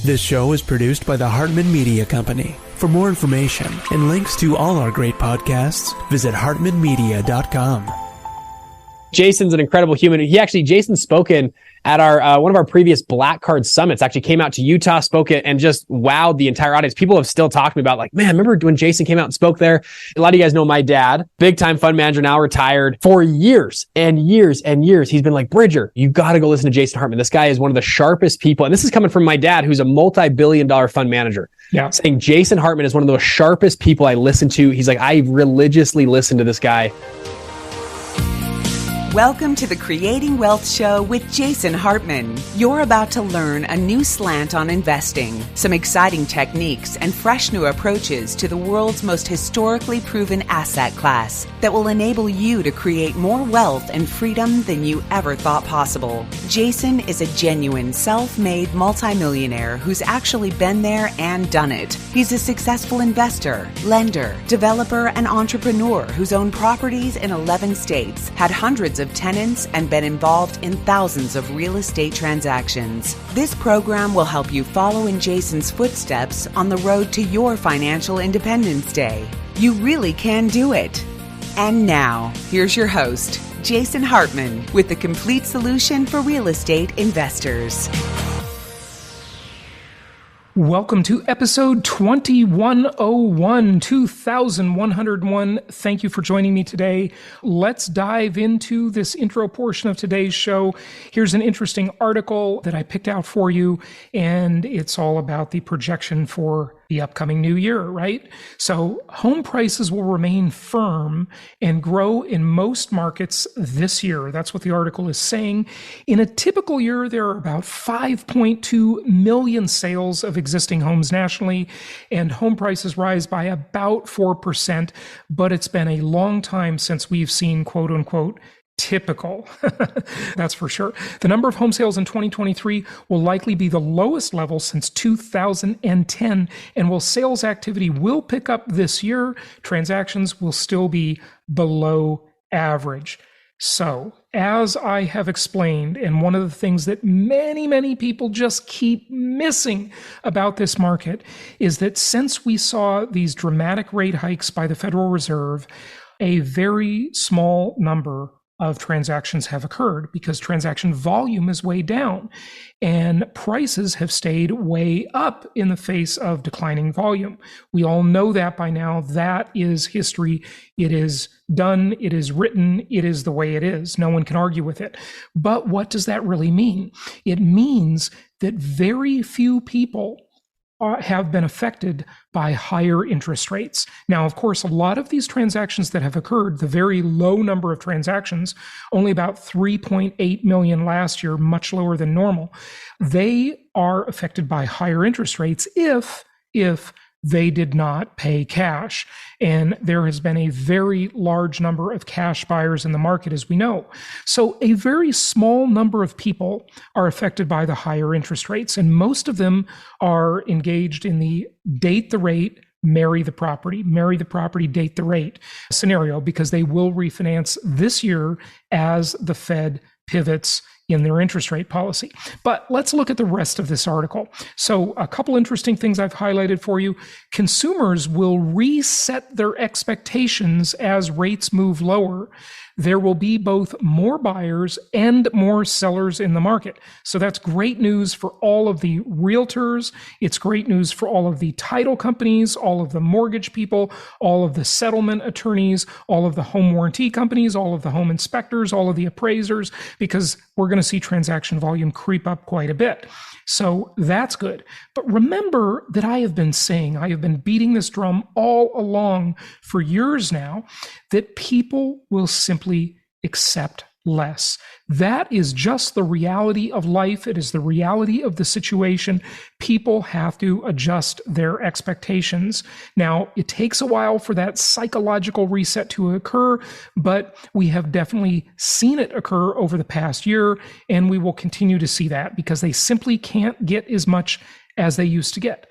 This show is produced by the Hartman Media Company. For more information and links to all our great podcasts, visit hartmanmedia.com. Jason's an incredible human. Jason's spoken at our one of our previous Wildcards summits, actually came out to Utah, spoke it, and just wowed the entire audience. People have still talked to me about, like, man, remember when Jason came out and spoke there? A lot of you guys know my dad, big time fund manager, now retired. For years and years and years, he's been like, Bridger, you got to go listen to Jason Hartman. This guy is one of the sharpest people. And this is coming from my dad, who's a multi-billion-dollar fund manager. Yeah. Saying Jason Hartman is one of the sharpest people I listen to. He's like, I religiously listen to this guy. Welcome to the Creating Wealth Show with Jason Hartman. You're about to learn a new slant on investing, some exciting techniques, and fresh new approaches to the world's most historically proven asset class that will enable you to create more wealth and freedom than you ever thought possible. Jason is a genuine self-made multimillionaire who's actually been there and done it. He's a successful investor, lender, developer, and entrepreneur who's owned properties in 11 states, had hundreds of tenants, and been involved in thousands of real estate transactions. This program will help you follow in Jason's footsteps on the road to your financial independence day. You really can do it. And now, here's your host, Jason Hartman, with the complete solution for real estate investors. Welcome to episode 2101. Thank you for joining me today. Let's dive into this intro portion of today's show. Here's an interesting article that I picked out for you, and it's all about the projection for the upcoming new year, right? So home prices will remain firm and grow in most markets this year. That's what the article is saying. In a typical year, there are about 5.2 million sales of existing homes nationally, and home prices rise by about 4%, but it's been a long time since we've seen, quote unquote, typical. That's for sure. The number of home sales in 2023 will likely be the lowest level since 2010, and while sales activity will pick up this year, transactions will still be below average. So, as I have explained, and one of the things that many people just keep missing about this market is that since we saw these dramatic rate hikes by the Federal Reserve, a very small number of transactions have occurred because transaction volume is way down and prices have stayed way up in the face of declining volume. We all know that by now. That is history. It is done. It is written. It is the way it is. No one can argue with it. But what does that really mean? It means that very few people have been affected by higher interest rates. Now, of course, a lot of these transactions that have occurred, the very low number of transactions, only about 3.8 million last year, much lower than normal, they are affected by higher interest rates if they did not pay cash. And there has been a very large number of cash buyers in the market, as we know. So a very small number of people are affected by the higher interest rates, and most of them are engaged in the date the rate, marry the property, date the rate scenario, because they will refinance this year as the Fed pivots in their interest rate policy. But let's look at the rest of this article. So a couple interesting things I've highlighted for you. Consumers will reset their expectations as rates move lower. There will be both more buyers and more sellers in the market. So that's great news for all of the realtors. It's great news for all of the title companies, all of the mortgage people, all of the settlement attorneys, all of the home warranty companies, all of the home inspectors, all of the appraisers, because we're going to see transaction volume creep up quite a bit. So that's good. But remember that I have been beating this drum all along for years now, that people will simply accept less. That is just the reality of life. It is the reality of the situation. People have to adjust their expectations. Now, it takes a while for that psychological reset to occur, but we have definitely seen it occur over the past year, and we will continue to see that because they simply can't get as much as they used to get.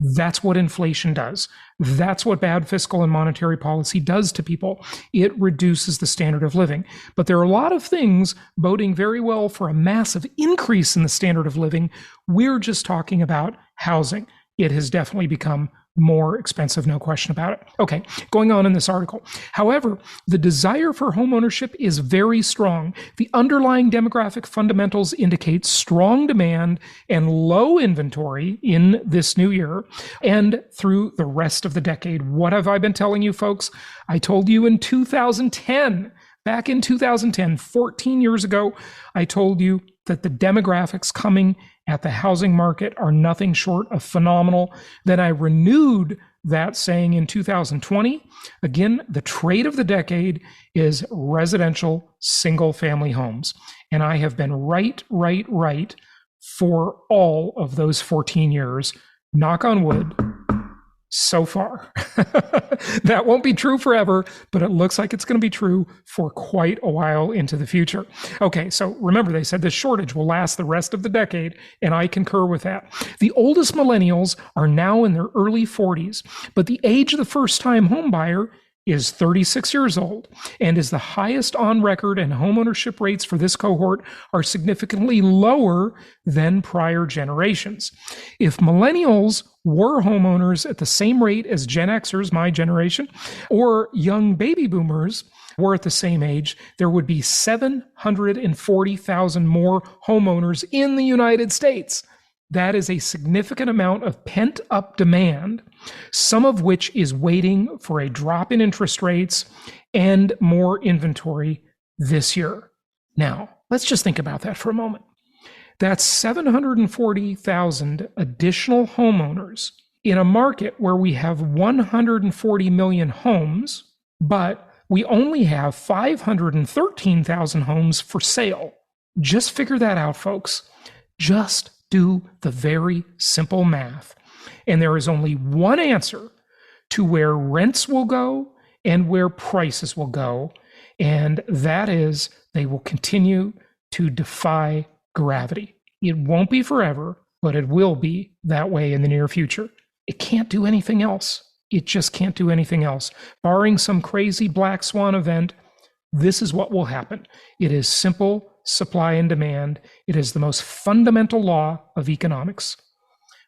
That's what inflation does. That's what bad fiscal and monetary policy does to people. It reduces the standard of living. But there are a lot of things boding very well for a massive increase in the standard of living. We're just talking about housing. It has definitely become more expensive, no question about it. Okay, going on in this article. However, the desire for homeownership is very strong. The underlying demographic fundamentals indicate strong demand and low inventory in this new year and through the rest of the decade. What have I been telling you, folks? I told you in 2010, back in 2010, 14 years ago, I told you that the demographics coming at the housing market are nothing short of phenomenal. Then I renewed that saying in 2020. Again, the trade of the decade is residential single-family homes. And I have been right for all of those 14 years. Knock on wood. So far. That won't be true forever, but it looks like it's going to be true for quite a while into the future. Okay, so remember, they said this shortage will last the rest of the decade, and I concur with that. The oldest millennials are now in their early 40s, but the age of the first-time home buyer is 36 years old and is the highest on record, and homeownership rates for this cohort are significantly lower than prior generations. If millennials were homeowners at the same rate as Gen Xers, my generation, or young baby boomers were at the same age, there would be 740,000 more homeowners in the United States. That is a significant amount of pent-up demand, some of which is waiting for a drop in interest rates and more inventory this year. Now, let's just think about that for a moment. That's 740,000 additional homeowners in a market where we have 140 million homes, but we only have 513,000 homes for sale. Just figure that out, folks. Just do the very simple math. And there is only one answer to where rents will go and where prices will go. And that is they will continue to defy gravity. It won't be forever, but it will be that way in the near future. It can't do anything else. It just can't do anything else. Barring some crazy black swan event, this is what will happen. It is simple supply and demand. It is the most fundamental law of economics.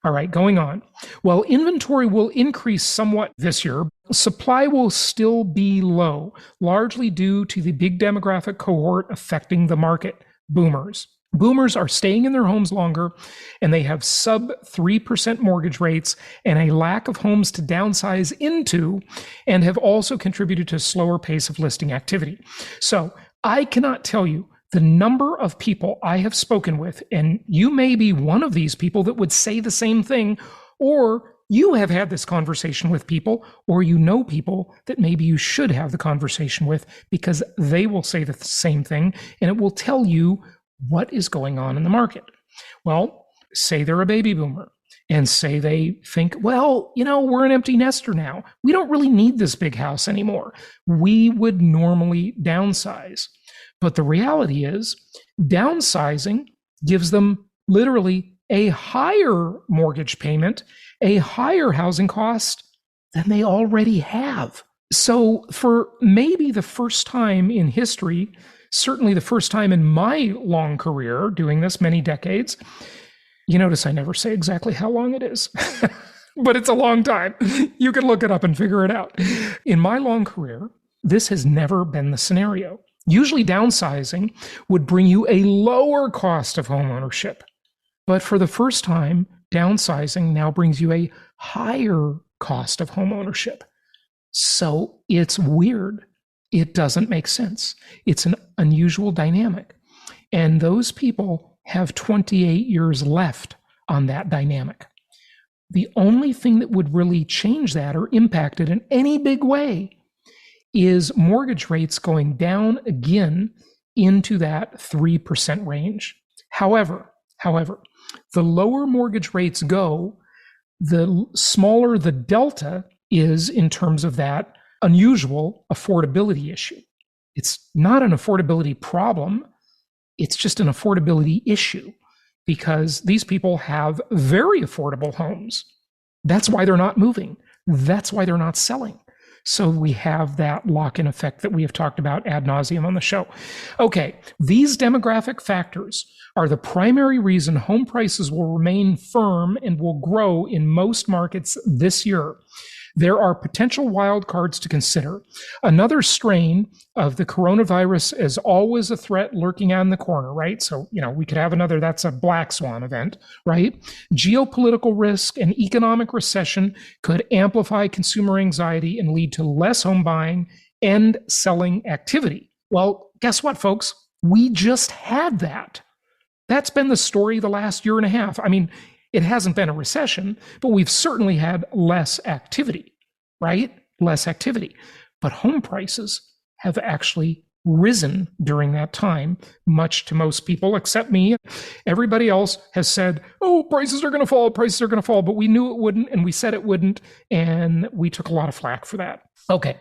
All right, going on. While inventory will increase somewhat this year, supply will still be low, largely due to the big demographic cohort affecting the market, boomers. Boomers are staying in their homes longer, and they have sub 3% mortgage rates and a lack of homes to downsize into, and have also contributed to a slower pace of listing activity. So I cannot tell you the number of people I have spoken with, and you may be one of these people that would say the same thing, or you have had this conversation with people, or you know people that maybe you should have the conversation with because they will say the same thing, and it will tell you what is going on in the market. Well, say they're a baby boomer, and say they think, well, we're an empty nester now. We don't really need this big house anymore. We would normally downsize. But the reality is, downsizing gives them literally a higher mortgage payment, a higher housing cost than they already have. So for maybe the first time in history, certainly the first time in my long career doing this, many decades, you notice I never say exactly how long it is, but it's a long time. You can look it up and figure it out. In my long career, this has never been the scenario. Usually downsizing would bring you a lower cost of homeownership. But for the first time, downsizing now brings you a higher cost of homeownership. So it's weird. It doesn't make sense. It's an unusual dynamic. And those people have 28 years left on that dynamic. The only thing that would really change that or impact it in any big way is mortgage rates going down again into that 3% range. However, the lower mortgage rates go, the smaller the delta is in terms of that unusual affordability issue. It's not an affordability problem. It's just an affordability issue because these people have very affordable homes. That's why they're not moving. That's why they're not selling. So we have that lock-in effect that we have talked about ad nauseum on the show. Okay, these demographic factors are the primary reason home prices will remain firm and will grow in most markets this year. There are potential wildcards to consider. Another strain of the coronavirus is always a threat lurking on the corner, right? So, we could have another, that's a black swan event, right? Geopolitical risk and economic recession could amplify consumer anxiety and lead to less home buying and selling activity. Well, guess what, folks? We just had that. That's been the story the last year and a half. I mean, it hasn't been a recession, but we've certainly had less activity, right? Less activity. But home prices have actually risen during that time, much to most people, except me. Everybody else has said, oh, prices are going to fall, but we knew it wouldn't, and we said it wouldn't, and we took a lot of flack for that. Okay,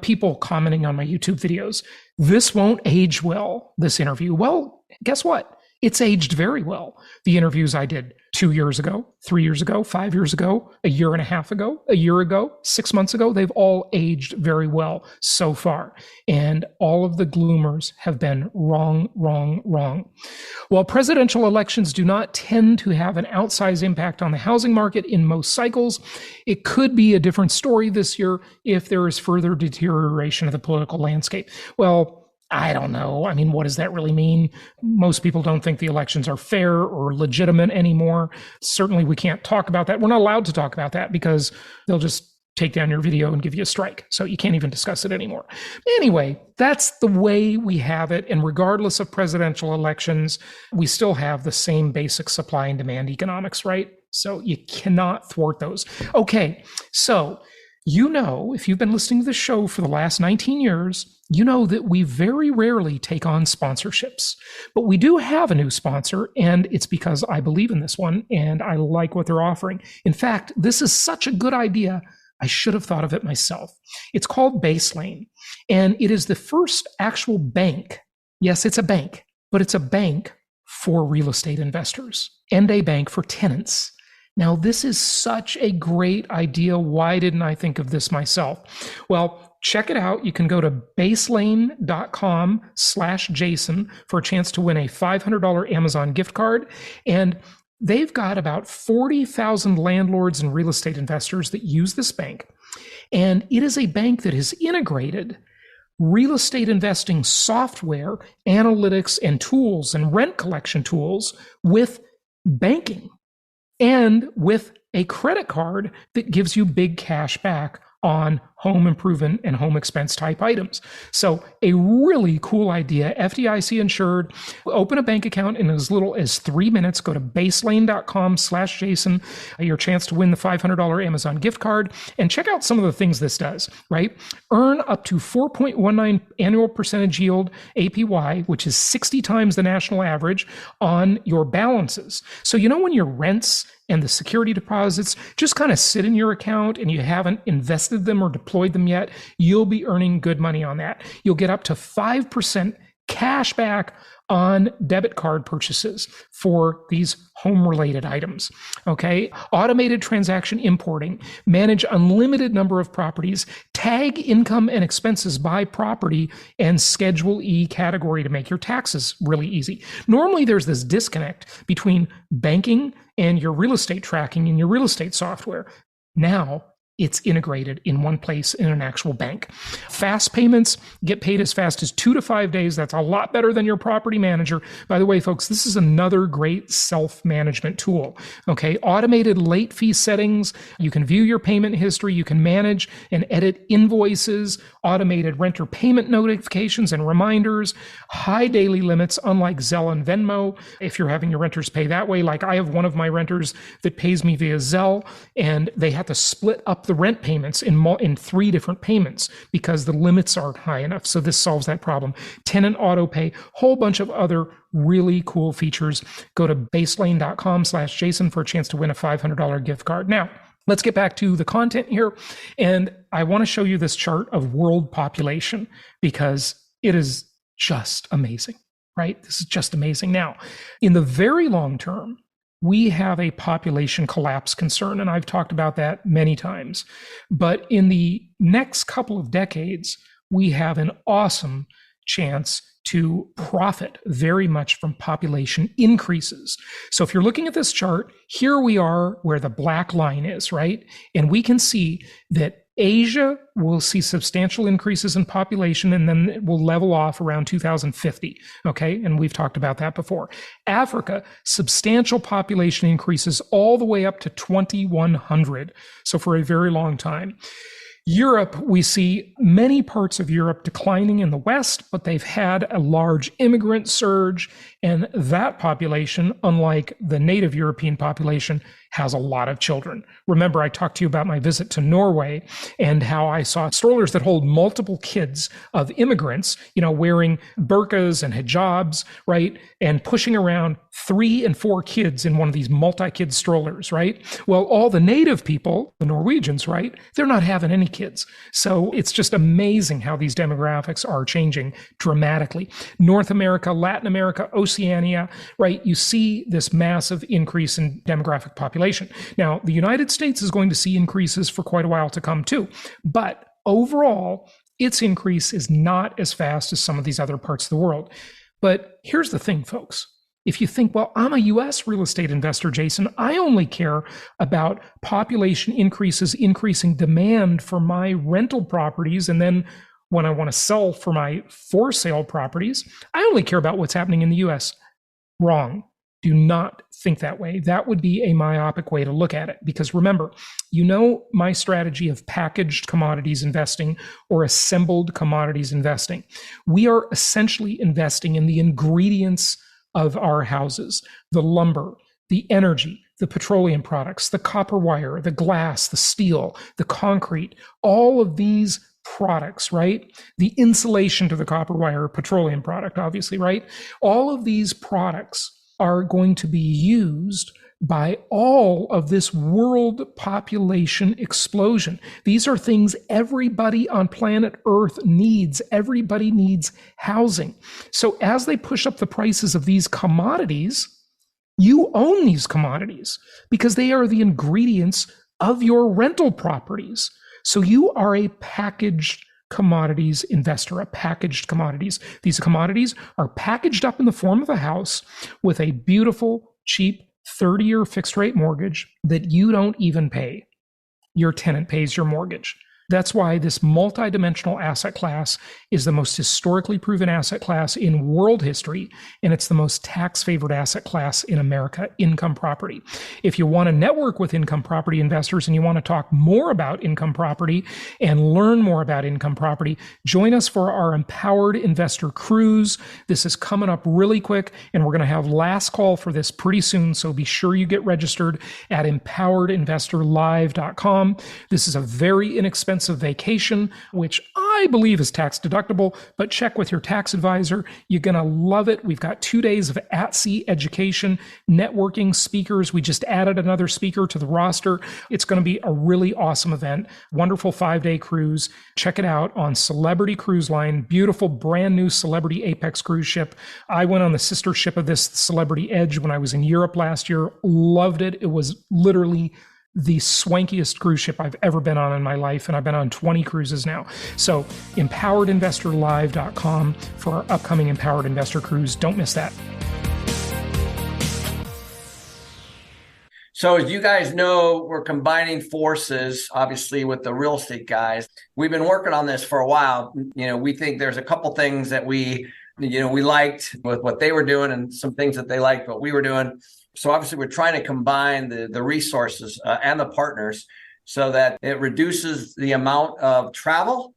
people commenting on my YouTube videos, this won't age well, this interview. Well, guess what? It's aged very well. The interviews I did 2 years ago, 3 years ago, 5 years ago, a year and a half ago, a year ago, 6 months ago, they've all aged very well so far. And all of the gloomers have been wrong. While presidential elections do not tend to have an outsized impact on the housing market in most cycles, it could be a different story this year if there is further deterioration of the political landscape. Well, I don't know. I mean, what does that really mean? Most people don't think the elections are fair or legitimate anymore. Certainly, we can't talk about that. We're not allowed to talk about that because they'll just take down your video and give you a strike. So you can't even discuss it anymore. Anyway, that's the way we have it. And regardless of presidential elections, we still have the same basic supply and demand economics, right? So you cannot thwart those. Okay, so if you've been listening to the show for the last 19 years, you know that we very rarely take on sponsorships. But we do have a new sponsor, and it's because I believe in this one, and I like what they're offering. In fact, this is such a good idea, I should have thought of it myself. It's called Baselane, and it is the first actual bank. Yes, it's a bank, but it's a bank for real estate investors and a bank for tenants. Now, this is such a great idea. Why didn't I think of this myself? Well, check it out. You can go to baselane.com/Jason for a chance to win a $500 Amazon gift card. And they've got about 40,000 landlords and real estate investors that use this bank. And it is a bank that has integrated real estate investing software, analytics, and tools and rent collection tools with banking, and with a credit card that gives you big cash back on home improvement and home expense type items. So a really cool idea, FDIC insured. Open a bank account in as little as 3 minutes. Go to baselane.com/Jason, your chance to win the $500 Amazon gift card, and check out some of the things this does, right? Earn up to 4.19 annual percentage yield APY, which is 60 times the national average on your balances. So when your rents and the security deposits just kind of sit in your account and you haven't invested them or deployed them yet, you'll be earning good money on that. You'll get up to 5% cash back on debit card purchases for these home-related items, okay? Automated transaction importing, manage unlimited number of properties, tag income and expenses by property, and Schedule E category to make your taxes really easy. Normally, there's this disconnect between banking and your real estate tracking and your real estate software. Now, it's integrated in one place in an actual bank. Fast payments, get paid as fast as 2 to 5 days. That's a lot better than your property manager. By the way, folks, this is another great self-management tool. Okay, automated late fee settings. You can view your payment history. You can manage and edit invoices, automated renter payment notifications and reminders, high daily limits, unlike Zelle and Venmo. If you're having your renters pay that way, like I have one of my renters that pays me via Zelle, and they have to split up the rent payments in 3 different payments because the limits aren't high enough. So this solves that problem. Tenant auto pay, whole bunch of other really cool features. Go to baselane.com/Jason for a chance to win a $500 gift card. Now, let's get back to the content here. And I want to show you this chart of world population because it is just amazing, right? This is just amazing. Now, in the very long term, we have a population collapse concern, and I've talked about that many times. But in the next couple of decades, we have an awesome chance to profit very much from population increases. So if you're looking at this chart, here we are where the black line is, right? And we can see that Asia will see substantial increases in population, and then it will level off around 2050. Okay. And we've talked about that before. Africa, substantial population increases all the way up to 2100. So for a very long time. Europe, we see many parts of Europe declining in the West, but they've had a large immigrant surge, and that population, unlike the native European population, has a lot of children. Remember, I talked to you about my visit to Norway and how I saw strollers that hold multiple kids of immigrants, wearing burqas and hijabs, right? And pushing around 3 and 4 kids in one of these multi-kid strollers, right? Well, all the native people, the Norwegians, right? They're not having any kids. So it's just amazing how these demographics are changing dramatically. North America, Latin America, Oceania, right? You see this massive increase in demographic population. Now, the United States is going to see increases for quite a while to come too. But overall, its increase is not as fast as some of these other parts of the world. But here's the thing, folks. If you think, well, I'm a U.S. real estate investor, Jason, I only care about population increases, increasing demand for my rental properties, and then when I want to sell for my for sale properties, I only care about what's happening in the U.S. Wrong. Do not think that way. That would be a myopic way to look at it. Because remember, my strategy of packaged commodities investing or assembled commodities investing. We are essentially investing in the ingredients of our houses, the lumber, the energy, the petroleum products, the copper wire, the glass, the steel, the concrete, all of these products, right? The insulation to the copper wire, petroleum product, obviously, right? All of these products are going to be used by all of this world population explosion. These are things everybody on planet Earth needs. Everybody needs housing. So as they push up the prices of these commodities, you own these commodities because they are the ingredients of your rental properties. So you are a packaged commodities investor, a packaged commodities. These commodities are packaged up in the form of a house with a beautiful, cheap 30-year fixed rate mortgage that you don't even pay. Your tenant pays your mortgage. That's why this multidimensional asset class is the most historically proven asset class in world history, and it's the most tax-favored asset class in America, income property. If you want to network with income property investors and you want to talk more about income property and learn more about income property, join us for our Empowered Investor Cruise. This is coming up really quick, and we're going to have last call for this pretty soon, so be sure you get registered at empoweredinvestorlive.com. This is a very inexpensive vacation, which I believe is tax deductible, but check with your tax advisor. You're going to love it. We've got 2 days of at-sea education, networking, speakers. We just added another speaker to the roster. It's going to be a really awesome event. Wonderful 5-day cruise. Check it out on Celebrity Cruise Line. Beautiful, brand new Celebrity Apex cruise ship. I went on the sister ship of this, Celebrity Edge, when I was in Europe last year. Loved it. It was literally the swankiest cruise ship I've ever been on in my life, and I've been on 20 cruises now. So empoweredinvestorlive.com for our upcoming Empowered Investor Cruise. Don't miss that. So as you guys know, we're combining forces, obviously, with the real estate guys. We've been working on this for a while. We think there's a couple things that we liked with what they were doing and some things that they liked what we were doing. So obviously, we're trying to combine the resources and the partners so that it reduces the amount of travel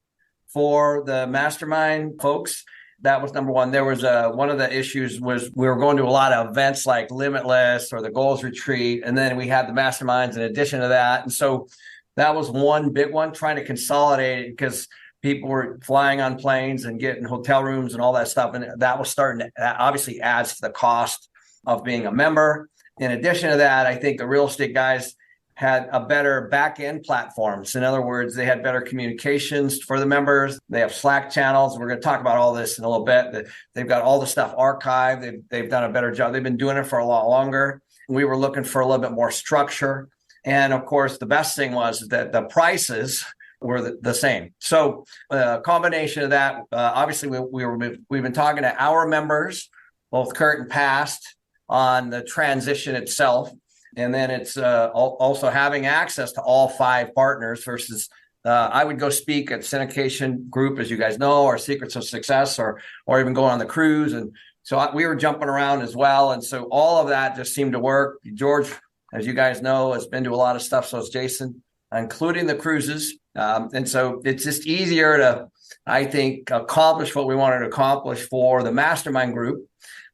for the mastermind folks. That was number one. There was one of the issues was we were going to a lot of events like Limitless or the Goals Retreat, and then we had the masterminds in addition to that. And so that was one big one, trying to consolidate it because people were flying on planes and getting hotel rooms and all that stuff. And that was that obviously adds to the cost of being a member. In addition to that, I think the real estate guys had a better back-end platforms. In other words, they had better communications for the members. They have Slack channels. We're going to talk about all this in a little bit. They've got all the stuff archived. They've done a better job. They've been doing it for a lot longer. We were looking for a little bit more structure. And of course, the best thing was that the prices were the same. So a combination of that, obviously we've been talking to our members, both current and past, on the transition itself. And then it's also having access to all 5 partners versus I would go speak at syndication group, as you guys know, or Secrets of Success, or even going on the cruise. And so we were jumping around as well. And so all of that just seemed to work. George, as you guys know, has been to a lot of stuff. So is Jason, including the cruises. And so it's just easier to, I think, accomplish what we wanted to accomplish for the Mastermind group,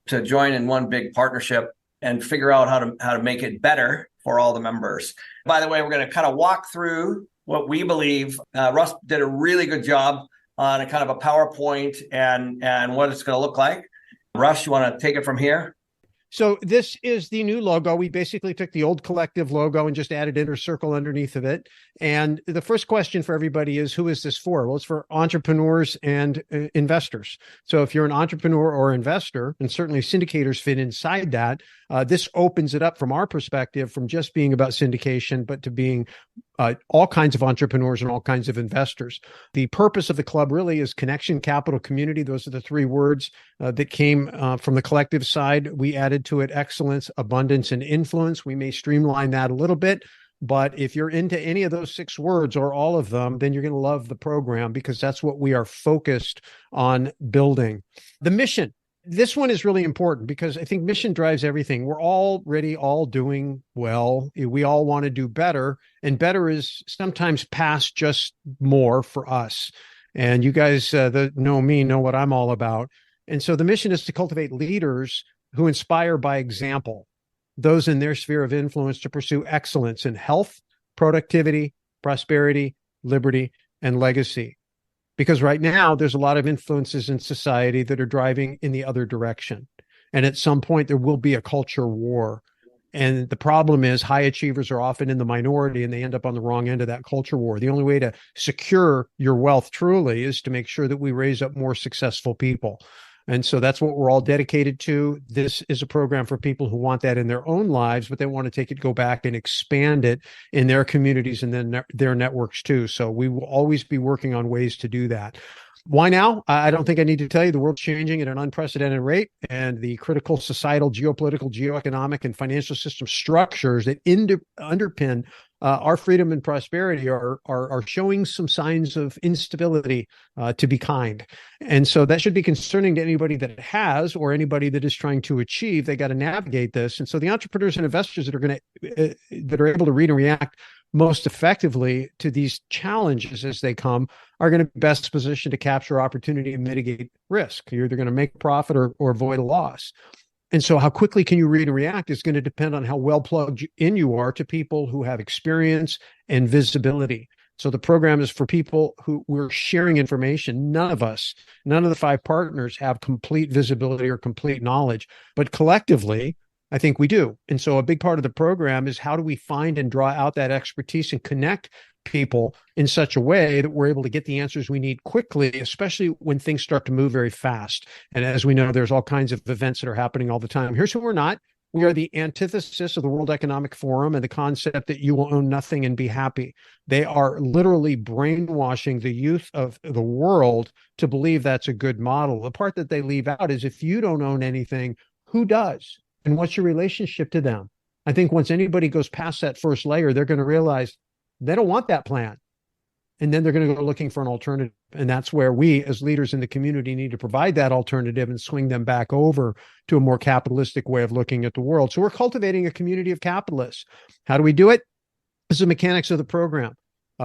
to join in one big partnership and figure out how to make it better for all the members. By the way, we're going to kind of walk through what we believe. Russ did a really good job on a kind of a PowerPoint and what it's going to look like. Russ, you want to take it from here? So this is the new logo. We basically took the old collective logo and just added inner circle underneath of it. And the first question for everybody is, who is this for? Well, it's for entrepreneurs and investors. So if you're an entrepreneur or investor, and certainly syndicators fit inside that, this opens it up from our perspective from just being about syndication, but to being all kinds of entrepreneurs and all kinds of investors. The purpose of the club really is connection, capital, community. Those are the 3 words that came from the collective side. We added to it excellence, abundance, and influence. We may streamline that a little bit, but if you're into any of those 6 words or all of them, then you're going to love the program, because that's what we are focused on building. The mission. This one is really important because I think mission drives everything. We're already all doing well. We all want to do better, and better is sometimes past just more for us. And you guys that know me know what I'm all about. And so the mission is to cultivate leaders who inspire by example, those in their sphere of influence to pursue excellence in health, productivity, prosperity, liberty, and legacy. Because right now, there's a lot of influences in society that are driving in the other direction. And at some point, there will be a culture war. And the problem is high achievers are often in the minority, and they end up on the wrong end of that culture war. The only way to secure your wealth truly is to make sure that we raise up more successful people. And so that's what we're all dedicated to. This is a program for people who want that in their own lives, but they want to take it, go back and expand it in their communities and then their networks too. So we will always be working on ways to do that. Why now? I don't think I need to tell you. The world's changing at an unprecedented rate, and the critical societal, geopolitical, geoeconomic, and financial system structures that underpin our freedom and prosperity are showing some signs of instability, to be kind. And so that should be concerning to anybody that has, or anybody that is trying to achieve. They got to navigate this. And so the entrepreneurs and investors that are able to read and react most effectively to these challenges as they come are going to be best positioned to capture opportunity and mitigate risk. You're either going to make a profit or avoid a loss. And so how quickly can you read and react is going to depend on how well plugged in you are to people who have experience and visibility. So the program is for people who we're sharing information. None of the 5 partners have complete visibility or complete knowledge, but collectively, I think we do. And so a big part of the program is how do we find and draw out that expertise and connect people in such a way that we're able to get the answers we need quickly, especially when things start to move very fast. And as we know, there's all kinds of events that are happening all the time. Here's who we're not. We are the antithesis of the World Economic Forum and the concept that you will own nothing and be happy. They are literally brainwashing the youth of the world to believe that's a good model. The part that they leave out is if you don't own anything, who does? And what's your relationship to them? I think once anybody goes past that first layer, they're going to realize they don't want that plan. And then they're going to go looking for an alternative. And that's where we as leaders in the community need to provide that alternative and swing them back over to a more capitalistic way of looking at the world. So we're cultivating a community of capitalists. How do we do it? This is the mechanics of the program.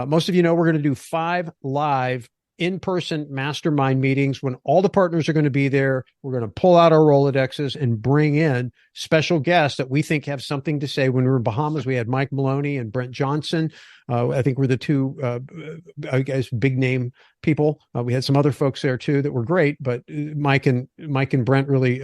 Most of you know we're going to do 5 live in-person mastermind meetings when all the partners are going to be there. We're going to pull out our Rolodexes and bring in special guests that we think have something to say. When we were in Bahamas, we had Mike Maloney and Brent Johnson. I think we're the 2, I guess, big name people. We had some other folks there too that were great, but Mike and Brent really,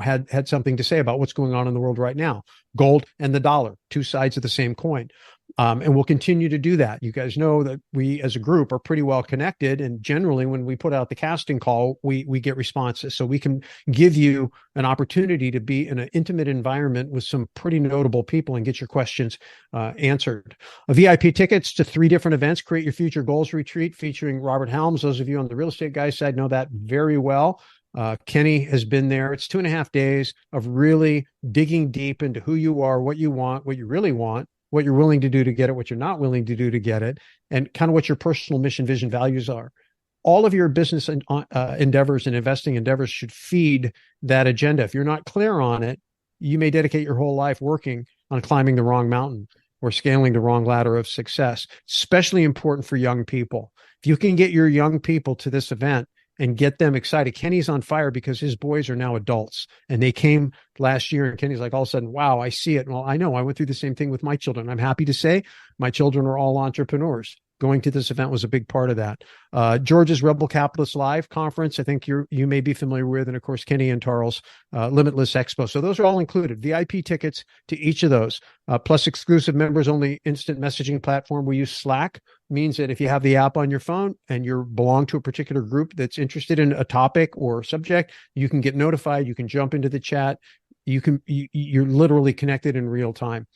had something to say about what's going on in the world right now. Gold and the dollar, 2 sides of the same coin. And we'll continue to do that. You guys know that we as a group are pretty well connected. And generally, when we put out the casting call, we get responses. So we can give you an opportunity to be in an intimate environment with some pretty notable people and get your questions answered. VIP tickets to 3 different events: Create Your Future Goals Retreat featuring Robert Helms. Those of you on the real estate guys side know that very well. Kenny has been there. It's 2.5 days of really digging deep into who you are, what you want, what you really want, what you're willing to do to get it, what you're not willing to do to get it, and kind of what your personal mission, vision, values are. All of your business endeavors and investing endeavors should feed that agenda. If you're not clear on it, you may dedicate your whole life working on climbing the wrong mountain or scaling the wrong ladder of success. Especially important for young people. If you can get your young people to this event and get them excited. Kenny's on fire because his boys are now adults, and they came last year, and Kenny's like, all of a sudden, wow, I see it. Well, I know I went through the same thing with my children. I'm happy to say my children are all entrepreneurs. Going to this event was a big part of that. George's Rebel Capitalist Live conference, I think you may be familiar with, and of course, Kenny and Tarl's Limitless Expo. So those are all included. VIP tickets to each of those, plus exclusive members only instant messaging platform. We use Slack. Means that if you have the app on your phone and you belong to a particular group that's interested in a topic or subject, you can get notified. You can jump into the chat. You're literally connected in real time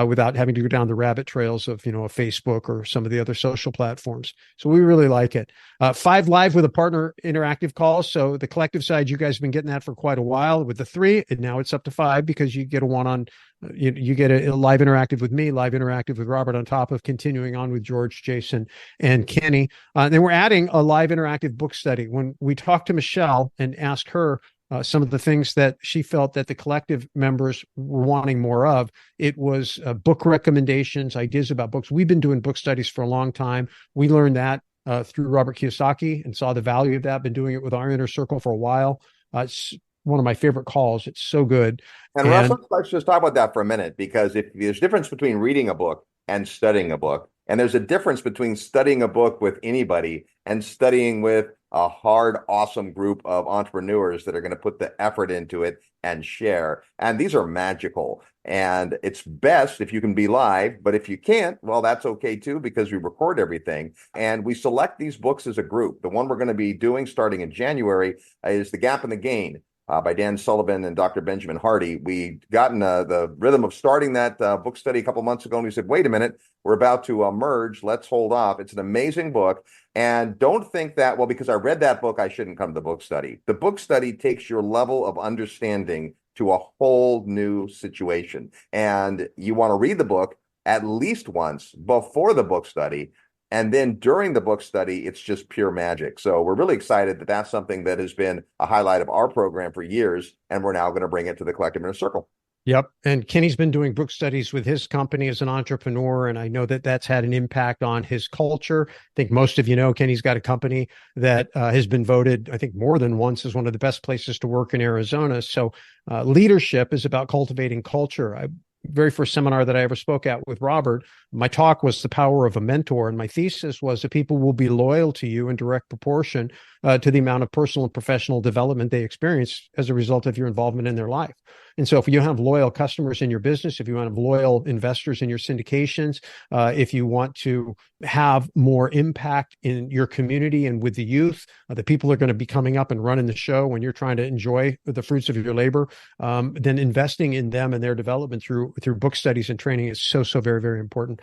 without having to go down the rabbit trails of, a Facebook or some of the other social platforms. So we really like it. 5 live with a partner interactive calls. So the collective side, you guys have been getting that for quite a while with the 3, and now it's up to 5 because you get a one-on, you get a live interactive with me, live interactive with Robert, on top of continuing on with George, Jason, and Kenny. Then we're adding a live interactive book study. When we talked to Michelle and asked her some of the things that she felt that the collective members were wanting more of, it was book recommendations, ideas about books. We've been doing book studies for a long time. We learned that through Robert Kiyosaki and saw the value of that. Been doing it with our inner circle for a while. It's one of my favorite calls. It's so good. And Russ, let's just talk about that for a minute, because if there's a difference between reading a book and studying a book, and there's a difference between studying a book with anybody and studying with a hard, awesome group of entrepreneurs that are going to put the effort into it and share. And these are magical. And it's best if you can be live, but if you can't, well, that's okay too, because we record everything. And we select these books as a group. The one we're going to be doing starting in January is The Gap and the Gain by Dan Sullivan and Dr. Benjamin Hardy. We got in the rhythm of starting that book study a couple months ago, and we said, wait a minute, we're about to merge. Let's hold off. It's an amazing book. And don't think that, well, because I read that book, I shouldn't come to the book study. The book study takes your level of understanding to a whole new situation. And you want to read the book at least once before the book study. And then during the book study, it's just pure magic. So we're really excited that that's something that has been a highlight of our program for years. And we're now going to bring it to the Collective Inner Circle. Yep. And Kenny's been doing book studies with his company as an entrepreneur. And I know that that's had an impact on his culture. I think most of you know, Kenny's got a company that has been voted, I think more than once, as one of the best places to work in Arizona. So leadership is about cultivating culture. Very first seminar that I ever spoke at with Robert, my talk was the power of a mentor. And my thesis was that people will be loyal to you in direct proportion to the amount of personal and professional development they experience as a result of your involvement in their life. And so if you have loyal customers in your business, if you want to have loyal investors in your syndications, if you want to have more impact in your community and with the youth, the people are going to be coming up and running the show when you're trying to enjoy the fruits of your labor, then investing in them and their development through book studies and training is so very, very important.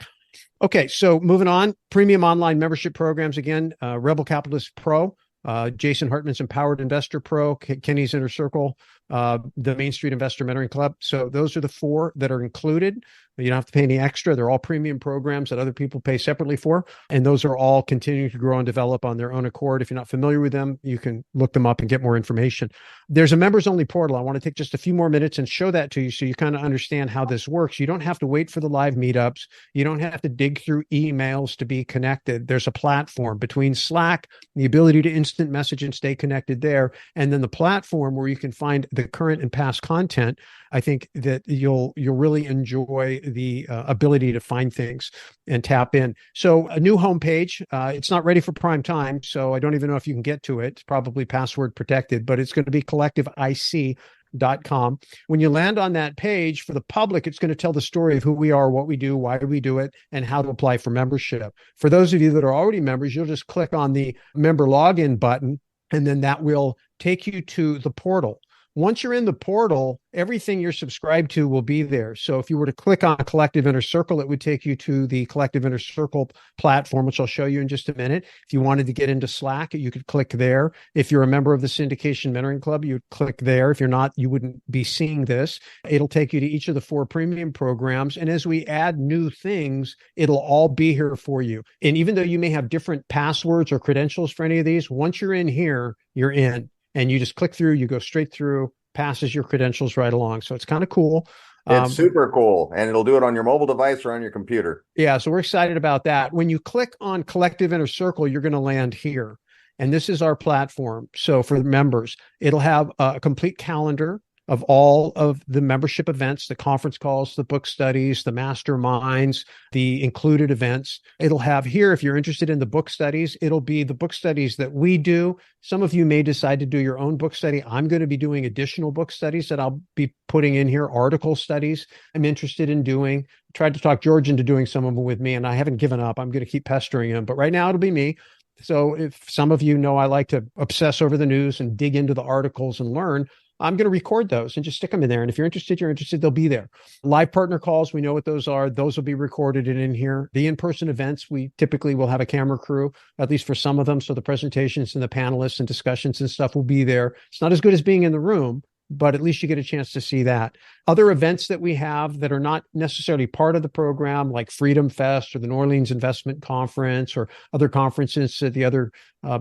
Okay, so moving on, premium online membership programs again, Rebel Capitalist Pro, Jason Hartman's Empowered Investor Pro, Kenny's Inner Circle, the Main Street Investor Mentoring Club. So those are the 4 that are included. You don't have to pay any extra. They're all premium programs that other people pay separately for. And those are all continuing to grow and develop on their own accord. If you're not familiar with them, you can look them up and get more information. There's a members only portal. I want to take just a few more minutes and show that to you so you kind of understand how this works. You don't have to wait for the live meetups. You don't have to dig through emails to be connected. There's a platform between Slack, the ability to instant message and stay connected there, and then the platform where you can find the current and past content. I think that you'll really enjoy the ability to find things and tap in. So a new homepage. It's not ready for prime time, so I don't even know if you can get to it. It's probably password protected, but it's going to be collectiveic.com. untitled.com. When you land on that page, for the public, it's going to tell the story of who we are, what we do, why we do it, and how to apply for membership. For those of you that are already members, you'll just click on the member login button, and then that will take you to the portal. Once you're in the portal, everything you're subscribed to will be there. So if you were to click on Collective Inner Circle, it would take you to the Collective Inner Circle platform, which I'll show you in just a minute. If you wanted to get into Slack, you could click there. If you're a member of the Syndication Mentoring Club, you'd click there. If you're not, you wouldn't be seeing this. It'll take you to each of the 4 premium programs. And as we add new things, it'll all be here for you. And even though you may have different passwords or credentials for any of these, once you're in here, you're in. And you just click through, you go straight through, passes your credentials right along. So it's kind of cool. It's super cool. And it'll do it on your mobile device or on your computer. Yeah. So we're excited about that. When you click on Collective Inner Circle, you're going to land here. And this is our platform. So for members, it'll have a complete calendar of all of the membership events, the conference calls, the book studies, the masterminds, the included events. It'll have here, if you're interested in the book studies, it'll be the book studies that we do. Some of you may decide to do your own book study. I'm going to be doing additional book studies that I'll be putting in here, article studies I'm interested in doing. Tried to talk George into doing some of them with me, and I haven't given up. I'm going to keep pestering him, but right now it'll be me. So if some of you know I like to obsess over the news and dig into the articles and learn, I'm going to record those and just stick them in there. And if you're interested, they'll be there. Live partner calls, we know what those are. Those will be recorded and in here. The in-person events, we typically will have a camera crew, at least for some of them. So the presentations and the panelists and discussions and stuff will be there. It's not as good as being in the room, but at least you get a chance to see that. Other events that we have that are not necessarily part of the program, like Freedom Fest or the New Orleans Investment Conference or other conferences that the other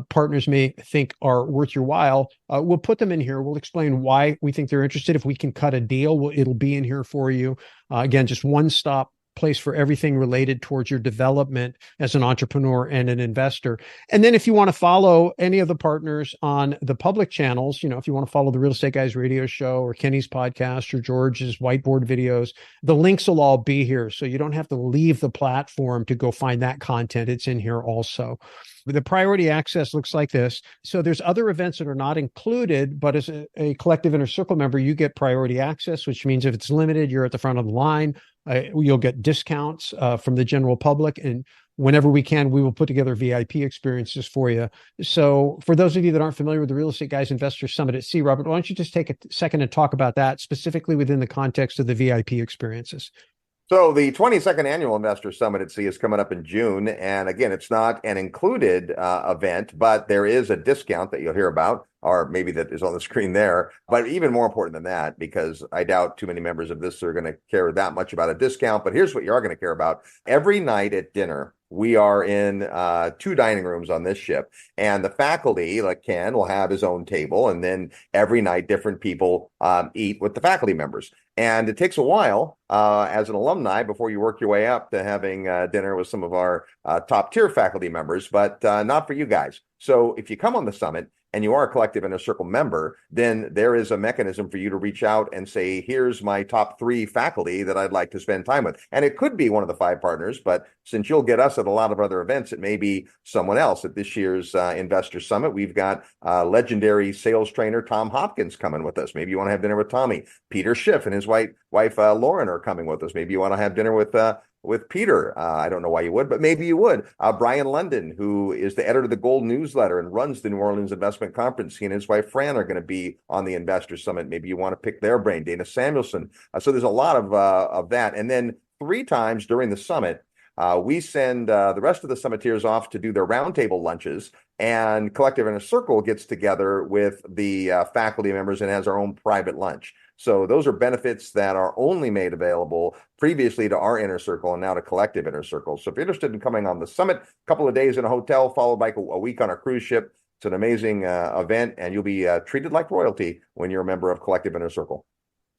partners may think are worth your while, we'll put them in here. We'll explain why we think they're interested. If we can cut a deal, it'll be in here for you. Again, just one-stop place for everything related towards your development as an entrepreneur and an investor. And then if you want to follow any of the partners on the public channels, if you want to follow the Real Estate Guys radio show or Kenny's podcast or George's whiteboard videos, the links will all be here. So you don't have to leave the platform to go find that content. It's in here also. The priority access looks like this. So there's other events that are not included, but as a Collective Inner Circle member, you get priority access, which means if it's limited, you're at the front of the line. You'll get discounts from the general public. And whenever we can, we will put together VIP experiences for you. So for those of you that aren't familiar with the Real Estate Guys Investor Summit at Sea, Robert, why don't you just take a second and talk about that specifically within the context of the VIP experiences? So the 22nd Annual Investor Summit at Sea is coming up in June. And again, it's not an included event, but there is a discount that you'll hear about, or maybe that is on the screen there. But even more important than that, because I doubt too many members of this are going to care that much about a discount. But here's what you are going to care about. Every night at dinner, we are in 2 dining rooms on this ship. And the faculty, like Ken, will have his own table. And then every night, different people eat with the faculty members. And it takes a while as an alumni before you work your way up to having dinner with some of our top tier faculty members, but not for you guys. So if you come on the summit and you are a Collective Inner Circle member, then there is a mechanism for you to reach out and say, here's my top 3 faculty that I'd like to spend time with. And it could be one of the 5 partners, but since you'll get us at a lot of other events, it may be someone else. At this year's Investor Summit, we've got legendary sales trainer Tom Hopkins coming with us. Maybe you want to have dinner with Tommy. Peter Schiff and his wife Lauren are coming with us. Maybe you want to have dinner with Peter. I don't know why you would, but maybe you would. Brian London, who is the editor of the Gold Newsletter and runs the New Orleans Investment Conference. He and his wife Fran are going to be on the Investor Summit. Maybe you want to pick their brain. Dana Samuelson. So there's a lot of that. And then 3 times during the summit, we send the rest of the summiteers off to do their roundtable lunches, and Collective Inner Circle gets together with the faculty members and has our own private lunch. So those are benefits that are only made available previously to our Inner Circle and now to Collective Inner Circle. So if you're interested in coming on the summit, a couple of days in a hotel, followed by a week on a cruise ship, it's an amazing event, and you'll be treated like royalty when you're a member of Collective Inner Circle.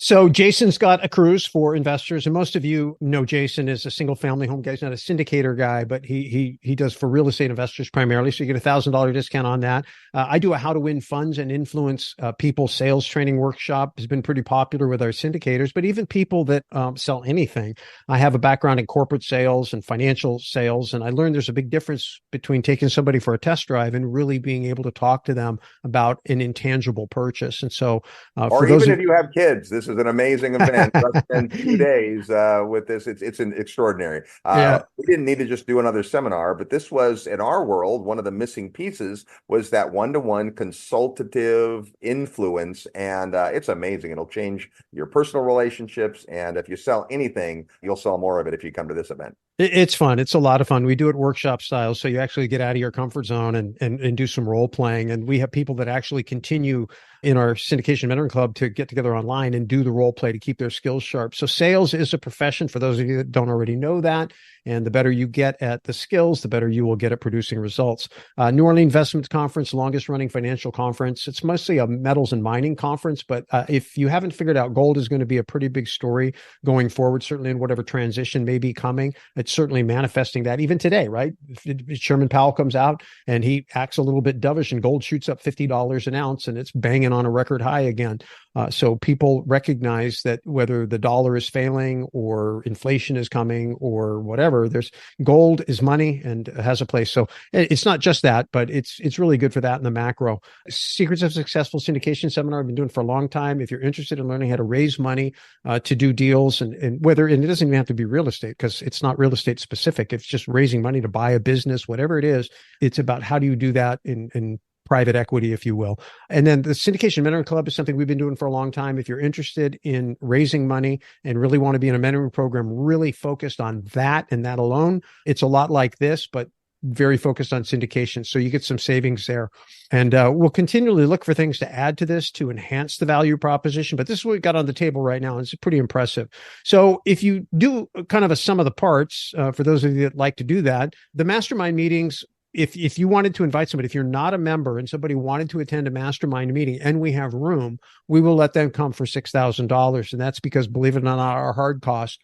So Jason's got a cruise for investors, and most of you know Jason is a single family home guy. He's not a syndicator guy, but he does for real estate investors primarily. So you get $1,000 discount on that. I do a how to win funds and influence people sales training workshop. Has been pretty popular with our syndicators, but even people that sell anything. I have a background in corporate sales and financial sales, and I learned there's a big difference between taking somebody for a test drive and really being able to talk to them about an intangible purchase. And so, or even if you have kids, this is an amazing event. In 2 days with this, it's an extraordinary. We didn't need to just do another seminar, but this was, in our world, one of the missing pieces was that one-to-one consultative influence, and it's amazing. It'll change your personal relationships, and if you sell anything, you'll sell more of it if you come to this event. It's fun. It's a lot of fun. We do it workshop style, so you actually get out of your comfort zone and do some role playing. And we have people that actually continue in our syndication mentoring club to get together online and do the role play to keep their skills sharp. So sales is a profession for those of you that don't already know that. And the better you get at the skills, the better you will get at producing results. New Orleans Investment Conference, longest running financial conference. It's mostly a metals and mining conference, but if you haven't figured out, gold is going to be a pretty big story going forward, certainly in whatever transition may be coming. It's certainly manifesting that even today, right? Chairman Powell comes out and he acts a little bit dovish and gold shoots up $50 an ounce and it's banging on a record high again. So people recognize that whether the dollar is failing or inflation is coming or whatever, there's gold is money and has a place. So it's not just that, but it's really good for that in the macro. Secrets of Successful Syndication Seminar I've been doing for a long time. If you're interested in learning how to raise money to do deals and it doesn't even have to be real estate because it's not real estate specific. It's just raising money to buy a business, whatever it is. It's about how do you do that in private equity, if you will. And then the Syndication Mentoring Club is something we've been doing for a long time. If you're interested in raising money and really want to be in a mentoring program, really focused on that and that alone, it's a lot like this, but very focused on syndication. So you get some savings there. And we'll continually look for things to add to this to enhance the value proposition. But this is what we've got on the table right now. And it's pretty impressive. So if you do kind of a sum of the parts, for those of you that like to do that, the mastermind meetings, if you wanted to invite somebody, if you're not a member and somebody wanted to attend a mastermind meeting and we have room, we will let them come for $6,000. And that's because, believe it or not, our hard costs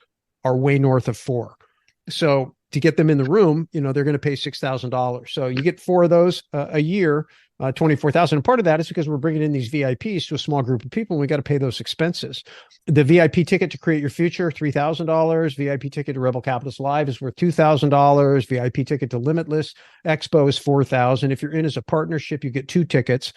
are way north of $4,000. So to get them in the room, they're going to pay $6,000. So you get 4 of those a year, 24,000. And part of that is because we're bringing in these VIPs to a small group of people, and we got to pay those expenses. The VIP ticket to Create Your Future, $3,000. VIP ticket to Rebel Capitalist Live is worth $2,000. VIP ticket to Limitless Expo is $4,000. If you're in as a partnership, you get 2 tickets.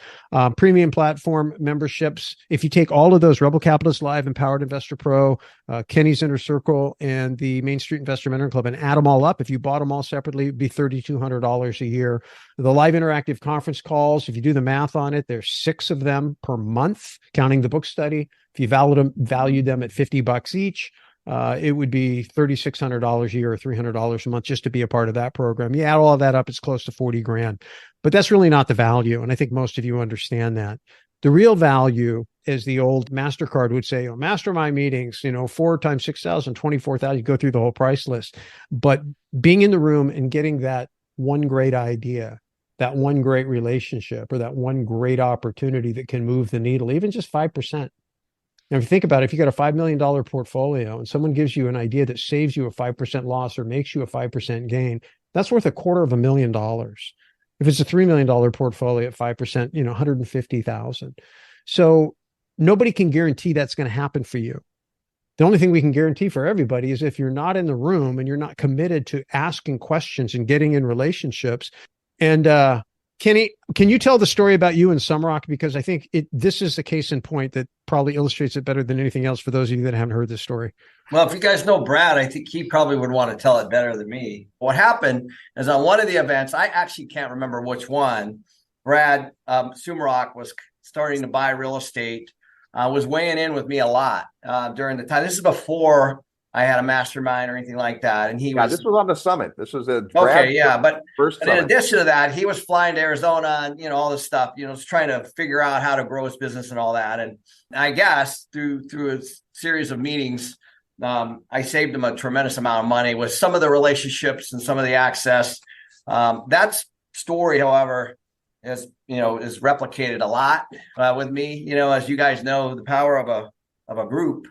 Premium platform memberships. If you take all of those, Rebel Capitalist Live, Empowered Investor Pro, Kenny's Inner Circle, and the Main Street Investor Mentoring Club, and add them all up, if you bought them all separately, it'd be $3,200 a year. The live interactive conference calls, if you do the math on it, there's 6 of them per month, counting the book study. If you valued them at $50 each, it would be $3,600 a year or $300 a month just to be a part of that program. You add all of that up, it's close to $40,000. But that's really not the value. And I think most of you understand that. The real value, as the old MasterCard would say, mastermind meetings, 4 times 6,000, 24,000, you go through the whole price list. But being in the room and getting that one great idea, that one great relationship, or that one great opportunity that can move the needle, even just 5%. Now, if you think about it, if you got a $5 million portfolio and someone gives you an idea that saves you a 5% loss or makes you a 5% gain, that's worth $250,000. If it's a $3 million portfolio at 5%, $150,000. So nobody can guarantee that's going to happen for you. The only thing we can guarantee for everybody is if you're not in the room and you're not committed to asking questions and getting in relationships. And Kenny, can you tell the story about you and Sumrock? Because I think this is the case in point that probably illustrates it better than anything else for those of you that haven't heard this story. Well, if you guys know Brad, I think he probably would want to tell it better than me. What happened is on one of the events, I actually can't remember which one, Brad Sumrock was starting to buy real estate, was weighing in with me a lot during the time. This is before I had a mastermind or anything like that. And this was on the summit. This was a But in addition to that, he was flying to Arizona and, all this stuff, trying to figure out how to grow his business and all that. And I guess through a series of meetings, I saved him a tremendous amount of money with some of the relationships and some of the access. That story, however, is replicated a lot with me. As you guys know, the power of of a group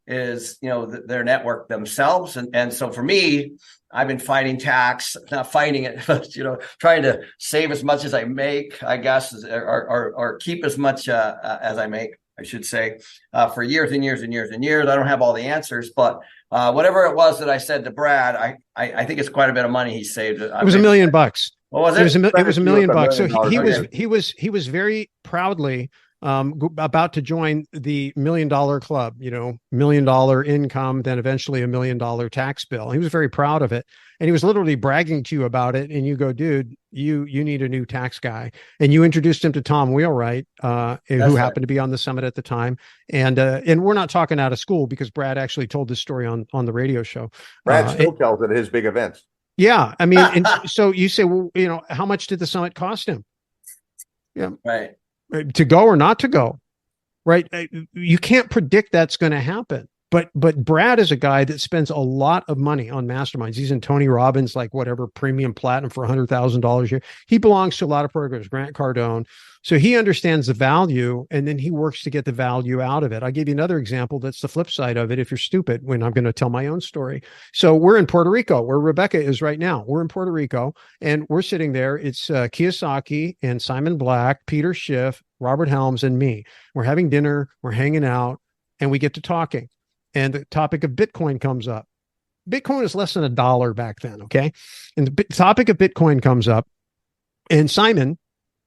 is, their network themselves. And so for me, I've been fighting tax, not fighting it, but, trying to save as much as I make, I guess, or keep as much as I make, I should say, for years and years and years and years. I don't have all the answers, but whatever it was that I said to Brad, I think it's quite a bit of money he saved. It was $1 million. What was it? It was $1 million. So he was very proudly about to join the $1 million club, $1 million income, then eventually $1 million tax bill. He was very proud of it. And he was literally bragging to you about it. And you go, dude, you need a new tax guy. And you introduced him to Tom Wheelwright, who happened to be on the summit at the time. And we're not talking out of school, because Brad actually told this story on the radio show. Brad still tells it at his big events. Yeah. I mean, and so you say, well, how much did the summit cost him? Yeah. Right. To go or not to go, right? You can't predict that's going to happen. But Brad is a guy that spends a lot of money on masterminds. He's in Tony Robbins, like whatever, premium platinum for $100,000 a year. He belongs to a lot of programs, Grant Cardone. So he understands the value, and then he works to get the value out of it. I'll give you another example that's the flip side of it, if you're stupid, when I'm going to tell my own story. So we're in Puerto Rico, where Rebecca is right now. We're in Puerto Rico, and we're sitting there. It's Kiyosaki and Simon Black, Peter Schiff, Robert Helms, and me. We're having dinner, we're hanging out, and we get to talking. And the topic of Bitcoin comes up. Bitcoin is less than $1 back then, okay? And the topic of Bitcoin comes up, and Simon,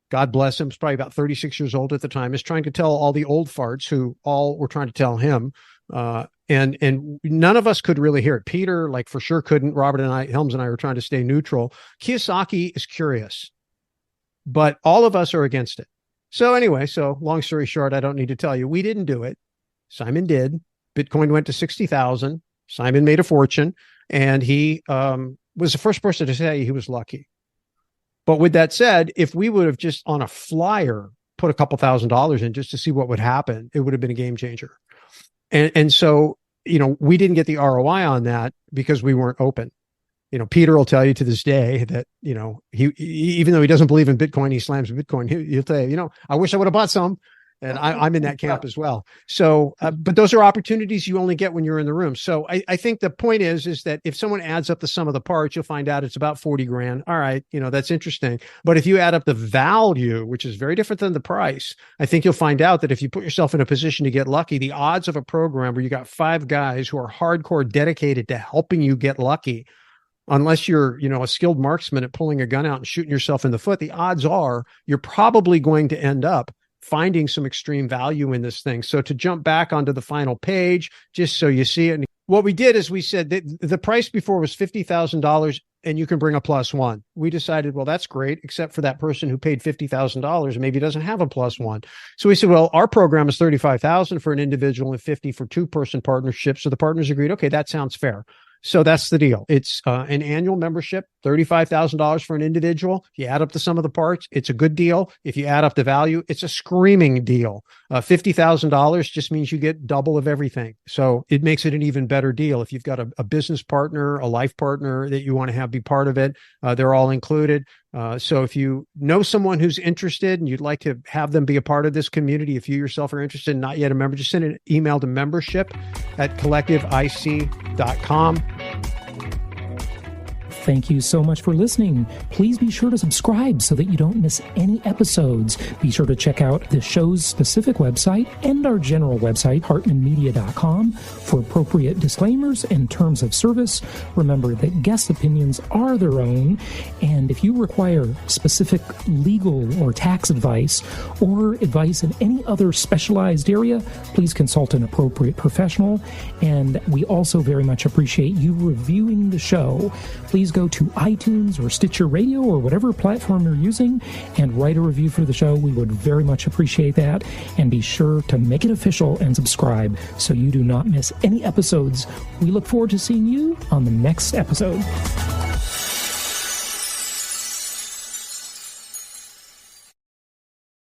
God bless him, was probably about 36 years old at the time, is trying to tell all the old farts who all were trying to tell him, and none of us could really hear it. Peter, like, for sure couldn't. Robert and I, Helms and I, were trying to stay neutral. Kiyosaki is curious, but all of us are against it. So anyway, long story short, I don't need to tell you, we didn't do it. Simon did. Bitcoin went to 60,000. Simon made a fortune, and he was the first person to say he was lucky. But with that said, if we would have just on a flyer put a couple $1,000s in just to see what would happen, it would have been a game changer. And so, we didn't get the ROI on that because we weren't open. Peter will tell you to this day that, he even though he doesn't believe in Bitcoin, he slams Bitcoin. He'll tell you, I wish I would have bought some. And I'm in that camp as well. So, but those are opportunities you only get when you're in the room. So I think the point is that if someone adds up the sum of the parts, you'll find out it's about 40 grand. All right. That's interesting. But if you add up the value, which is very different than the price, I think you'll find out that if you put yourself in a position to get lucky, the odds of a program where you got 5 guys who are hardcore dedicated to helping you get lucky, unless you're, a skilled marksman at pulling a gun out and shooting yourself in the foot, the odds are you're probably going to end up finding some extreme value in this thing. So to jump back onto the final page, just so you see it. And what we did is we said that the price before was $50,000 and you can bring a +1. We decided, well, that's great, except for that person who paid $50,000 and maybe doesn't have a +1. So we said, well, our program is $35,000 for an individual and $50,000 for 2-person partnerships. So the partners agreed, okay, that sounds fair. So that's the deal. It's an annual membership, $35,000 for an individual. If you add up the sum of the parts, it's a good deal. If you add up the value, it's a screaming deal. $50,000 just means you get double of everything. So it makes it an even better deal. If you've got a business partner, a life partner that you want to have be part of it, they're all included. So if you know someone who's interested and you'd like to have them be a part of this community, if you yourself are interested and not yet a member, just send an email to membership@collectiveic.com. Thank you so much for listening. Please be sure to subscribe so that you don't miss any episodes. Be sure to check out the show's specific website and our general website, hartmanmedia.com, for appropriate disclaimers and terms of service. Remember that guest opinions are their own, and if you require specific legal or tax advice or advice in any other specialized area, please consult an appropriate professional. And we also very much appreciate you reviewing the show. Please go to iTunes or Stitcher Radio or whatever platform you're using and write a review for the show. We would very much appreciate that. And be sure to make it official and subscribe so you do not miss any episodes. We look forward to seeing you on the next episode.